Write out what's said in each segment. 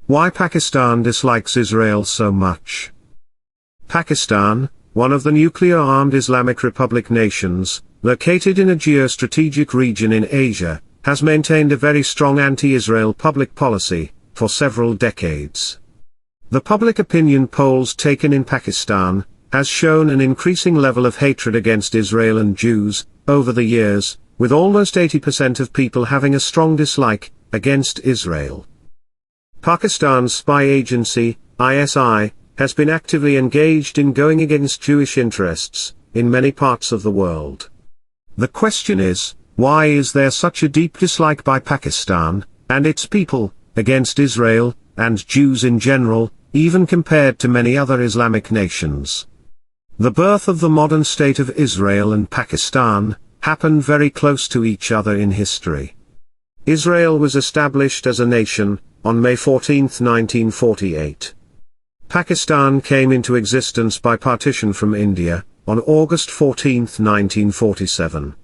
Why Pakistan dislikes Israel so much? Pakistan, one of the nuclear-armed Islamic Republic nations, located in a geostrategic region in Asia, has maintained a very strong anti-Israel public policy for several decades. The public opinion polls taken in Pakistan has shown an increasing level of hatred against Israel and Jews over the years, with almost 80% of people having a strong dislike against Israel. Pakistan's spy agency, ISI, has been actively engaged in going against Jewish interests in many parts of the world. The question is, why is there such a deep dislike by Pakistan and its people against Israel and Jews in general, even compared to many other Islamic nations? The birth of the modern state of Israel and Pakistan happened very close to each other in history. Israel was established as a nation on May 14, 1948. Pakistan came into existence by partition from India on August 14, 1947.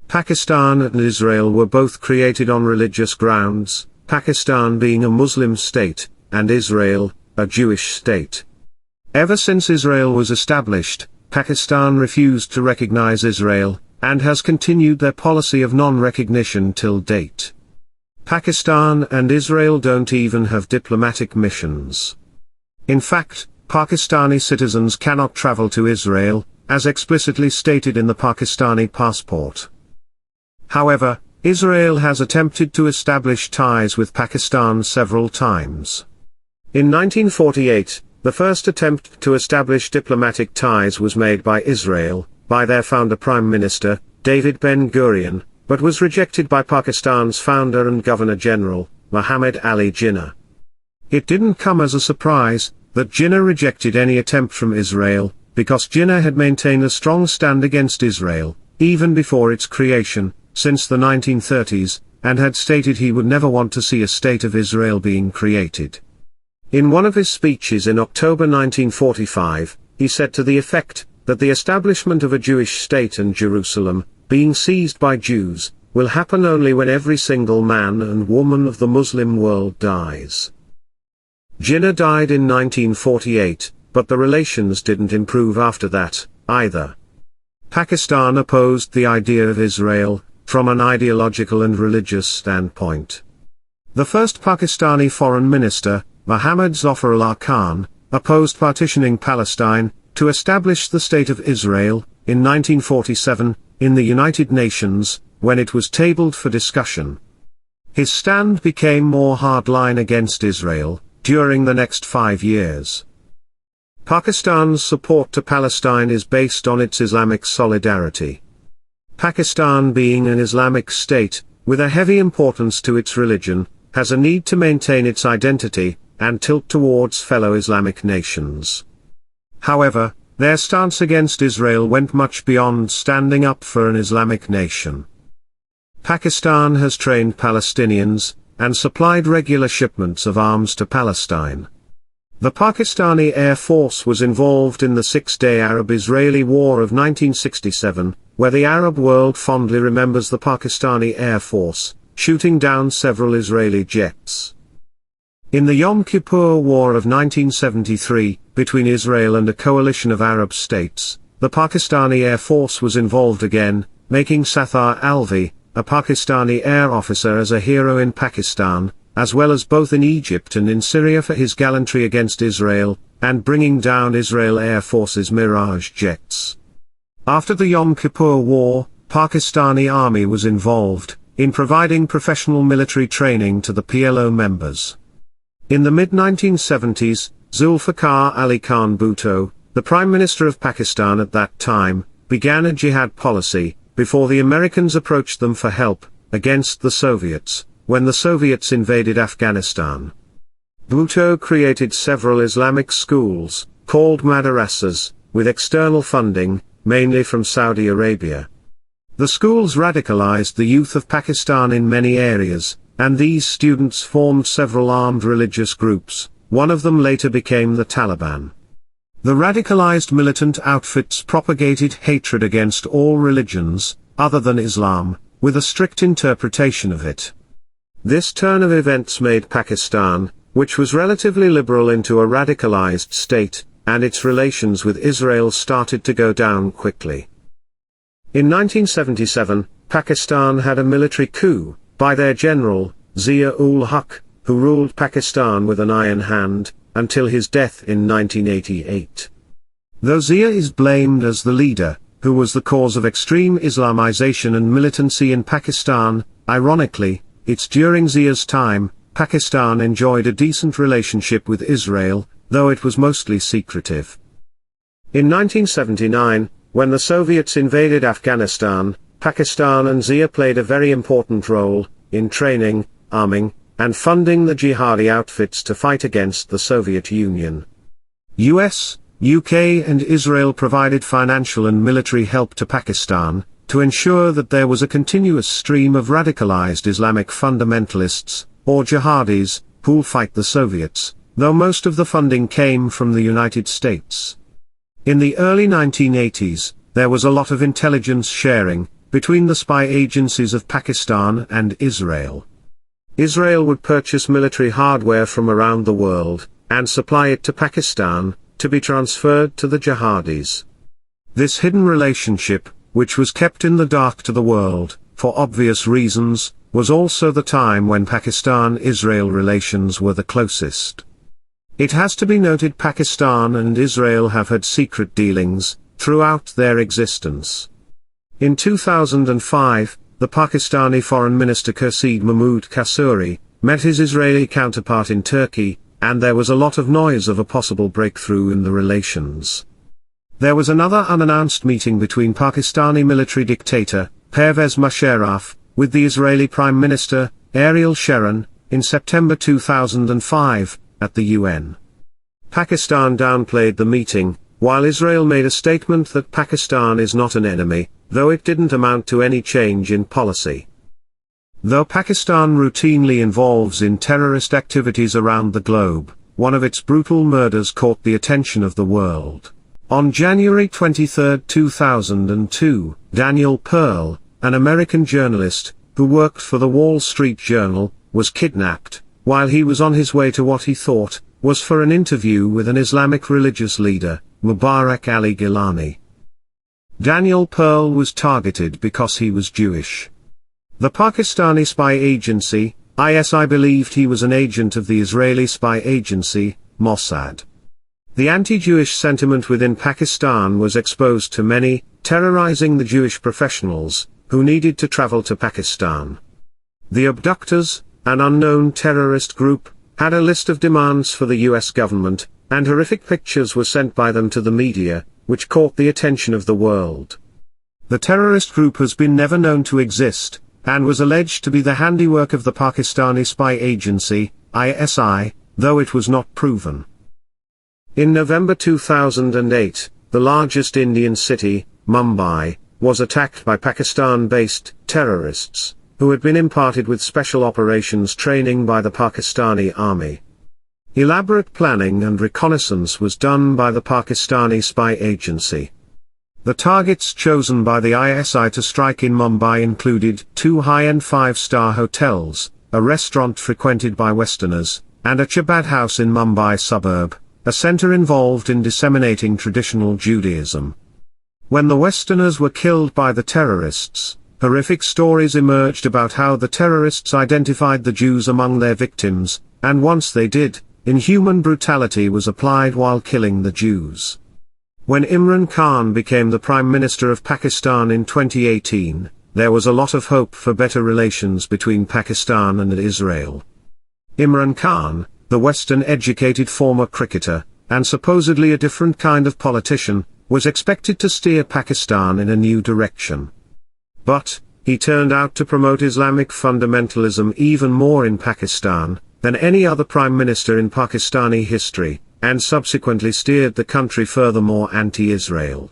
Pakistan and Israel were both created on religious grounds, Pakistan being a Muslim state, and Israel, a Jewish state. Ever since Israel was established, Pakistan refused to recognize Israel, and has continued their policy of non-recognition till date. Pakistan and Israel don't even have diplomatic missions. In fact, Pakistani citizens cannot travel to Israel, as explicitly stated in the Pakistani passport. However, Israel has attempted to establish ties with Pakistan several times. In 1948, the first attempt to establish diplomatic ties was made by Israel, by their founder Prime Minister, David Ben-Gurion, but was rejected by Pakistan's founder and Governor-General, Muhammad Ali Jinnah. It didn't come as a surprise that Jinnah rejected any attempt from Israel, because Jinnah had maintained a strong stand against Israel, even before its creation, since the 1930s, and had stated he would never want to see a state of Israel being created. In one of his speeches in October 1945, he said to the effect that the establishment of a Jewish state and Jerusalem, being seized by Jews, will happen only when every single man and woman of the Muslim world dies. Jinnah died in 1948, but the relations didn't improve after that, either. Pakistan opposed the idea of Israel, from an ideological and religious standpoint. The first Pakistani foreign minister, Muhammad Zafar-Ullah Khan, opposed partitioning Palestine, to establish the State of Israel, in 1947, in the United Nations, when it was tabled for discussion. His stand became more hardline against Israel, during the next 5 years. Pakistan's support to Palestine is based on its Islamic solidarity. Pakistan being an Islamic state, with a heavy importance to its religion, has a need to maintain its identity, and tilt towards fellow Islamic nations. However, their stance against Israel went much beyond standing up for an Islamic nation. Pakistan has trained Palestinians, and supplied regular shipments of arms to Palestine. The Pakistani Air Force was involved in the Six-Day Arab-Israeli War of 1967, where the Arab world fondly remembers the Pakistani Air Force, shooting down several Israeli jets. In the Yom Kippur War of 1973, between Israel and a coalition of Arab states, the Pakistani Air Force was involved again, making Sattar Alvi, a Pakistani air officer, as a hero in Pakistan, as well as both in Egypt and in Syria for his gallantry against Israel, and bringing down Israel Air Force's Mirage jets. After the Yom Kippur War, Pakistani Army was involved in providing professional military training to the PLO members. In the mid-1970s, Zulfikar Ali Khan Bhutto, the Prime Minister of Pakistan at that time, began a jihad policy, before the Americans approached them for help, against the Soviets, when the Soviets invaded Afghanistan. Bhutto created several Islamic schools, called madrasas, with external funding, mainly from Saudi Arabia. The schools radicalized the youth of Pakistan in many areas, and these students formed several armed religious groups. One of them later became the Taliban. The radicalized militant outfits propagated hatred against all religions, other than Islam, with a strict interpretation of it. This turn of events made Pakistan, which was relatively liberal, into a radicalized state, and its relations with Israel started to go down quickly. In 1977, Pakistan had a military coup by their general, Zia-ul-Haq, who ruled Pakistan with an iron hand, until his death in 1988. Though Zia is blamed as the leader, who was the cause of extreme Islamization and militancy in Pakistan, ironically, it's during Zia's time, Pakistan enjoyed a decent relationship with Israel, though it was mostly secretive. In 1979, when the Soviets invaded Afghanistan, Pakistan and Zia played a very important role in training, arming, and funding the jihadi outfits to fight against the Soviet Union. US, UK and Israel provided financial and military help to Pakistan, to ensure that there was a continuous stream of radicalized Islamic fundamentalists, or jihadis, who'll fight the Soviets, though most of the funding came from the United States. In the early 1980s, there was a lot of intelligence sharing between the spy agencies of Pakistan and Israel. Israel would purchase military hardware from around the world, and supply it to Pakistan, to be transferred to the jihadis. This hidden relationship, which was kept in the dark to the world, for obvious reasons, was also the time when Pakistan-Israel relations were the closest. It has to be noted Pakistan and Israel have had secret dealings throughout their existence. In 2005, the Pakistani Foreign Minister Khurshid Mahmood Kasuri met his Israeli counterpart in Turkey, and there was a lot of noise of a possible breakthrough in the relations. There was another unannounced meeting between Pakistani military dictator, Pervez Musharraf, with the Israeli Prime Minister, Ariel Sharon, in September 2005, at the UN. Pakistan downplayed the meeting, while Israel made a statement that Pakistan is not an enemy, though it didn't amount to any change in policy. Though Pakistan routinely involves in terrorist activities around the globe, one of its brutal murders caught the attention of the world. On January 23, 2002, Daniel Pearl, an American journalist, who worked for the Wall Street Journal, was kidnapped, while he was on his way to what he thought was for an interview with an Islamic religious leader, Mubarak Ali Gilani. Daniel Pearl was targeted because he was Jewish. The Pakistani spy agency, ISI, believed he was an agent of the Israeli spy agency, Mossad. The anti-Jewish sentiment within Pakistan was exposed to many, terrorizing the Jewish professionals, who needed to travel to Pakistan. The abductors, an unknown terrorist group, had a list of demands for the US government, and horrific pictures were sent by them to the media, which caught the attention of the world. The terrorist group has been never known to exist, and was alleged to be the handiwork of the Pakistani spy agency, ISI, though it was not proven. In November 2008, the largest Indian city, Mumbai, was attacked by Pakistan-based terrorists, who had been imparted with special operations training by the Pakistani army. Elaborate planning and reconnaissance was done by the Pakistani spy agency. The targets chosen by the ISI to strike in Mumbai included 2 high-end 5-star hotels, a restaurant frequented by Westerners, and a Chabad house in Mumbai suburb, a center involved in disseminating traditional Judaism. When the Westerners were killed by the terrorists, horrific stories emerged about how the terrorists identified the Jews among their victims, and once they did, inhuman brutality was applied while killing the Jews. When Imran Khan became the Prime Minister of Pakistan in 2018, there was a lot of hope for better relations between Pakistan and Israel. Imran Khan, the Western-educated former cricketer, and supposedly a different kind of politician, was expected to steer Pakistan in a new direction. But, he turned out to promote Islamic fundamentalism even more in Pakistan than any other prime minister in Pakistani history, and subsequently steered the country furthermore anti-Israel.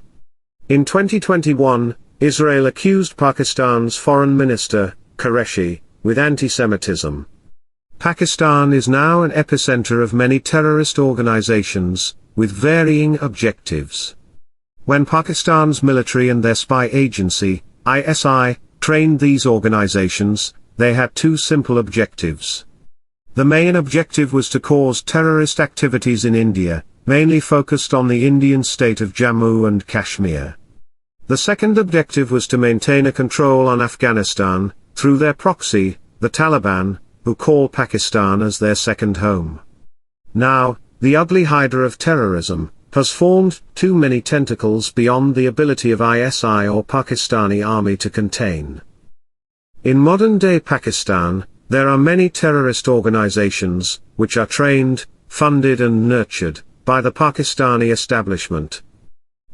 In 2021, Israel accused Pakistan's foreign minister, Qureshi, with anti-Semitism. Pakistan is now an epicenter of many terrorist organizations, with varying objectives. When Pakistan's military and their spy agency, ISI, trained these organizations, they had 2 simple objectives. The main objective was to cause terrorist activities in India, mainly focused on the Indian state of Jammu and Kashmir. The second objective was to maintain a control on Afghanistan, through their proxy, the Taliban, who call Pakistan as their second home. Now, the ugly hydra of terrorism has formed too many tentacles beyond the ability of ISI or Pakistani army to contain. In modern-day Pakistan, there are many terrorist organizations, which are trained, funded and nurtured by the Pakistani establishment.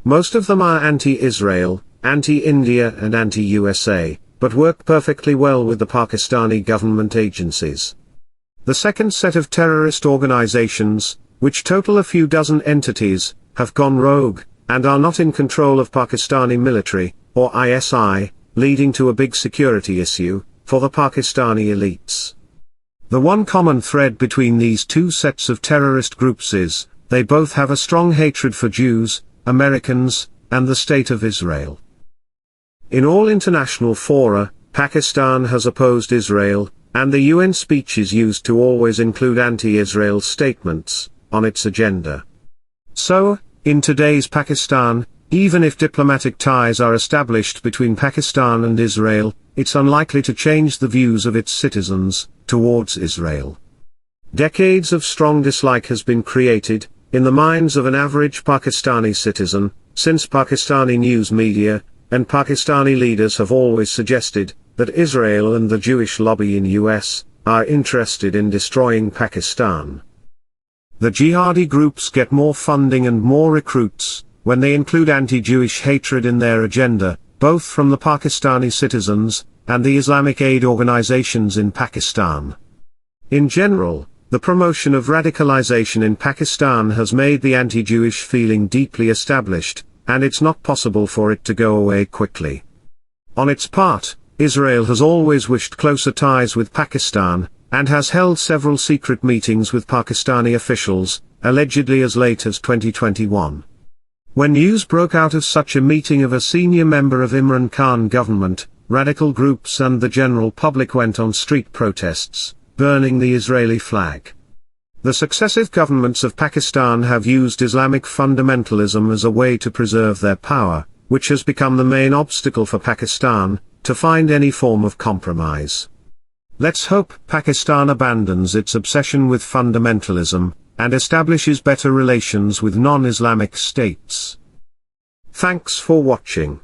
Most of them are anti-Israel, anti-India and anti-USA, but work perfectly well with the Pakistani government agencies. The second set of terrorist organizations, which total a few dozen entities, have gone rogue, and are not in control of Pakistani military, or ISI, leading to a big security issue for the Pakistani elites. The one common thread between these two sets of terrorist groups is, they both have a strong hatred for Jews, Americans, and the State of Israel. In all international fora, Pakistan has opposed Israel, and the UN speech is used to always include anti-Israel statements on its agenda. So, in today's Pakistan, even if diplomatic ties are established between Pakistan and Israel, it's unlikely to change the views of its citizens towards Israel. Decades of strong dislike has been created, in the minds of an average Pakistani citizen, since Pakistani news media and Pakistani leaders have always suggested that Israel and the Jewish lobby in US are interested in destroying Pakistan. The jihadi groups get more funding and more recruits when they include anti-Jewish hatred in their agenda, both from the Pakistani citizens and the Islamic aid organizations in Pakistan. In general, the promotion of radicalization in Pakistan has made the anti-Jewish feeling deeply established, and it's not possible for it to go away quickly. On its part, Israel has always wished closer ties with Pakistan, and has held several secret meetings with Pakistani officials, allegedly as late as 2021. When news broke out of such a meeting of a senior member of Imran Khan government, radical groups and the general public went on street protests, burning the Israeli flag. The successive governments of Pakistan have used Islamic fundamentalism as a way to preserve their power, which has become the main obstacle for Pakistan to find any form of compromise. Let's hope Pakistan abandons its obsession with fundamentalism, and establishes better relations with non-Islamic states. Thanks for watching.